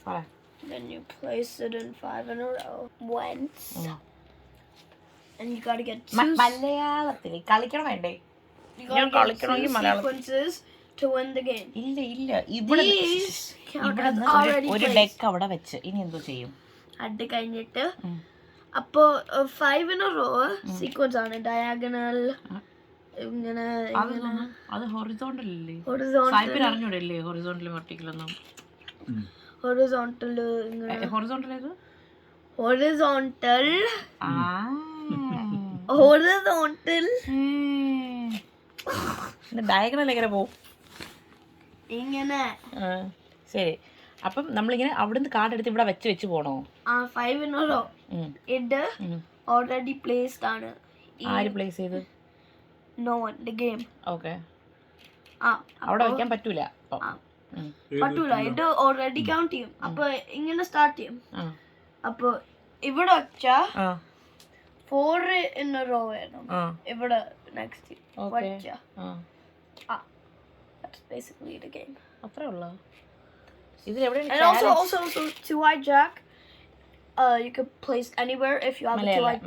5. Then you place it in 5 in a row. Once. And you gotta get 2 മലയാളത്തിൽ കളിക്കണം വേണ്ടേ? you gotta get 2 sequences to win the game. ഇല്ല ഇവിടെ These count as ഇവിടെ already ഒരു placed. Deck അവിടെ വെച്ച് ഇനി എന്തോ ചെയ്യും? അത് കഴിഞ്ഞിട്ട് അപ്പോൾ 5 in a row സീക്വൻസ് ആണ്. ഡയഗണൽ ഇങ്ങനെ അത് ഹൊറിസോണ്ടൽ അല്ലേ? ഹൊറിസോണ്ടൽ സായിപ്പിന് അറിഞ്ഞൂടല്ലേ ഹൊറിസോണ്ടൽ വെർട്ടിക്കൽ ഒന്നും? ഹൊറിസോണ്ടൽ ഇങ്ങനെ ഹൊറിസോണ്ടൽ ഏത്? ഹൊറിസോണ്ടൽ ആ ഹൊറിസോണ്ടൽ ഡയഗണൽ എങ്ങനെ പോവും? ഇങ്ങനെ. ശരി, അപ്പം നമ്മളിങ്ങനെ അവിടുന്ന് കാർഡ് എടുത്ത് ഇവിടെ വെച്ച് പോണോ? 5 in a row ഇത് ഓൾറെഡി പ്ലേസ്ഡ് ആണ്. ആര് പ്ലേസ് ചെയ്ത്? No one the game. Okay, അവിടെ വെക്കാൻ പറ്റൂല. പറ്റൂല, ഇത് ഓൾറെഡി കൗണ്ട് ചെയ്യും. അപ്പൊ ഇങ്ങനെ സ്റ്റാർട്ട് ചെയ്യും. അപ്പൊ ഇവിടെ വെച്ചാ 4 in a row വേണം. ഇവിടെ നെക്സ്റ്റ് വെച്ചാ that's basically the game. അത്രേ ഉള്ളൂ. ഇതിൽ എവിടെയാണ്? And also 2-eye jack, you could place anywhere if you have a 2-eye